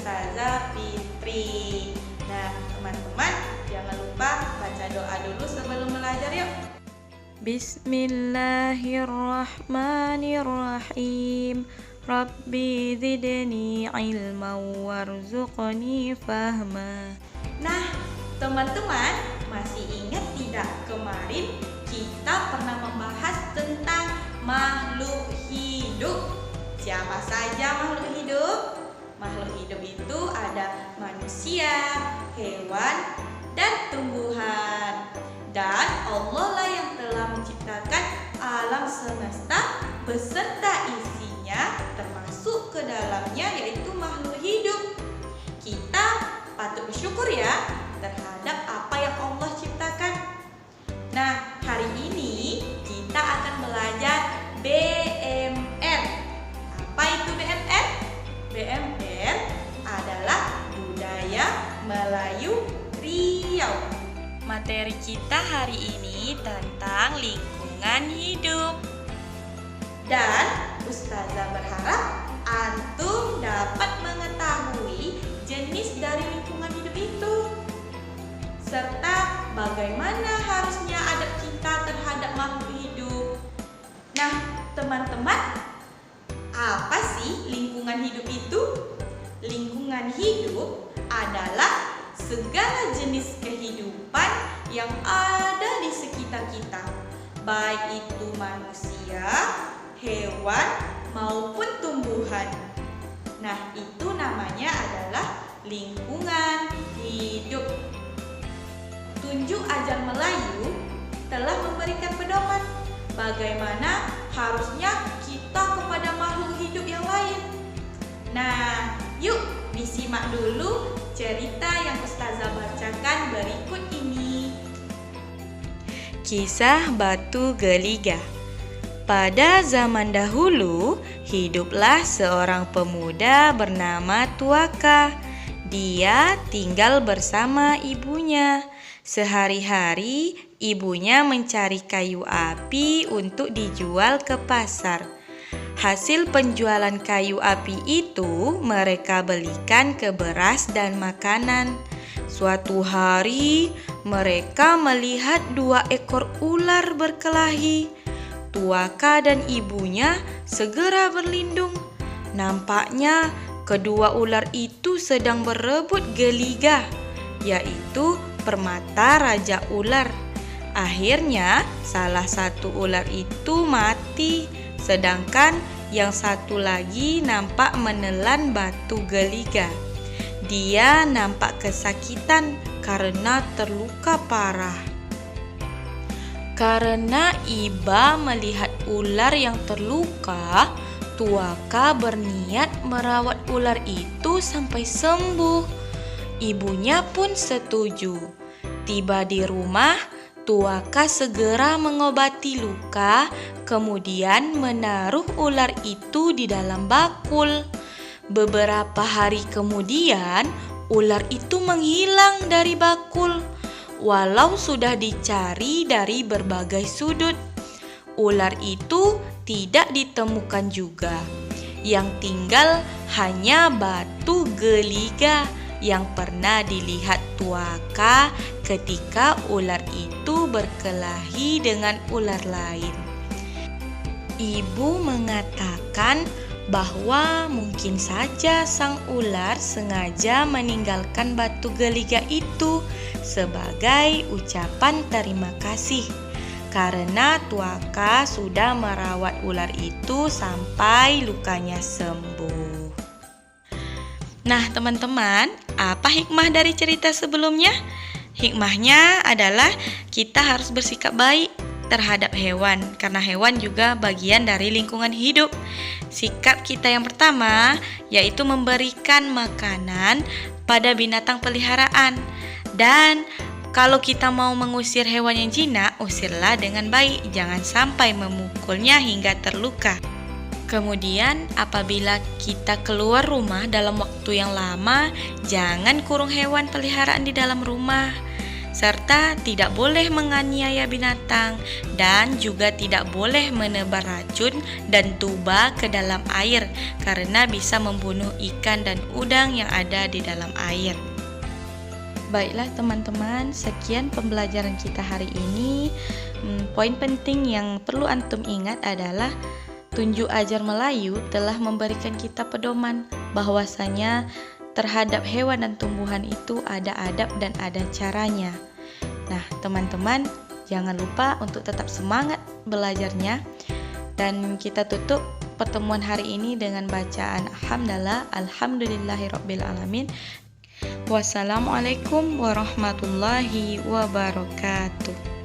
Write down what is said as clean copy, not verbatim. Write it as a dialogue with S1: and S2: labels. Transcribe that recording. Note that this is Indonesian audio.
S1: Ustazah Fitri. Nah, teman-teman jangan lupa baca doa dulu sebelum belajar yuk. Bismillahirrahmanirrahim. Rabbi zidni ilman warzuqni fahma. Nah, teman-teman masih ingat tidak kemarin kita pernah membahas tentang makhluk hidup. Siapa saja makhluk hidup? Makhluk hidup itu ada manusia, hewan, dan tumbuhan. Dan Allah lah yang telah menciptakan alam semesta beserta isinya, termasuk ke dalamnya yaitu makhluk hidup. Kita patut bersyukur ya terhadap apa yang Allah ciptakan. Nah, hari ini kita akan belajar BMR. Apa itu BMR? BMR adalah budaya Melayu Riau. Materi kita hari ini tentang lingkungan hidup. Dan Ustazah berharap antum dapat mengetahui jenis dari lingkungan hidup itu, serta bagaimana harusnya adab kita terhadap makhluk hidup. Nah, teman-teman, apa sih lingkungan hidup itu? Lingkungan hidup adalah segala jenis kehidupan yang ada di sekitar kita, baik itu manusia, hewan, maupun tumbuhan. Nah, itu namanya adalah lingkungan hidup. Tunjuk Ajar Melayu telah memberikan pedoman bagaimana harusnya kita kepada makhluk hidup yang lain. Nah, yuk disimak dulu cerita yang Ustazah bacakan berikut ini. Kisah Batu Geliga. Pada zaman dahulu, hiduplah seorang pemuda bernama Tuaka. Dia tinggal bersama ibunya. Sehari-hari, ibunya mencari kayu api untuk dijual ke pasar. Hasil penjualan kayu api itu mereka belikan ke beras dan makanan. Suatu hari, mereka melihat 2 ekor ular berkelahi. Tuaka dan ibunya segera berlindung. Nampaknya kedua ular itu sedang berebut geliga, yaitu permata raja ular. Akhirnya salah satu ular itu mati, sedangkan yang satu lagi nampak menelan batu geliga. Dia nampak kesakitan karena terluka parah. Karena iba melihat ular yang terluka, Tuaka berniat merawat ular itu sampai sembuh. Ibunya pun setuju. Tiba di rumah, Tuaka segera mengobati luka, kemudian menaruh ular itu di dalam bakul. Beberapa hari kemudian, ular itu menghilang dari bakul. Walau sudah dicari dari berbagai sudut, ular itu tidak ditemukan juga. Yang tinggal hanya batu geliga yang pernah dilihat Tuaka ketika ular itu berkelahi dengan ular lain. Ibu mengatakan bahwa mungkin saja sang ular sengaja meninggalkan batu geliga itu sebagai ucapan terima kasih karena Tuaka sudah merawat ular itu sampai lukanya sembuh. Nah, teman-teman, apa hikmah dari cerita sebelumnya? Hikmahnya adalah kita harus bersikap baik terhadap hewan, karena hewan juga bagian dari lingkungan hidup. Sikap kita yang pertama yaitu memberikan makanan pada binatang peliharaan. Dan kalau kita mau mengusir hewan yang jinak, usirlah dengan baik, jangan sampai memukulnya hingga terluka. Kemudian apabila kita keluar rumah dalam waktu yang lama, jangan kurung hewan peliharaan di dalam rumah.
S2: serta tidak boleh menganiaya binatang dan juga tidak boleh menebar racun dan tuba ke dalam air karena bisa membunuh ikan dan udang yang ada di dalam air. Baiklah teman-teman, sekian pembelajaran kita hari ini. Poin penting yang perlu antum ingat adalah Tunjuk Ajar Melayu telah memberikan kita pedoman bahwasanya terhadap hewan dan tumbuhan itu ada adab dan ada caranya. Nah, teman-teman, jangan lupa untuk tetap semangat belajarnya. Dan kita tutup pertemuan hari ini dengan bacaan hamdalah, alhamdulillahirabbil alamin. Wassalamualaikum warahmatullahi wabarakatuh.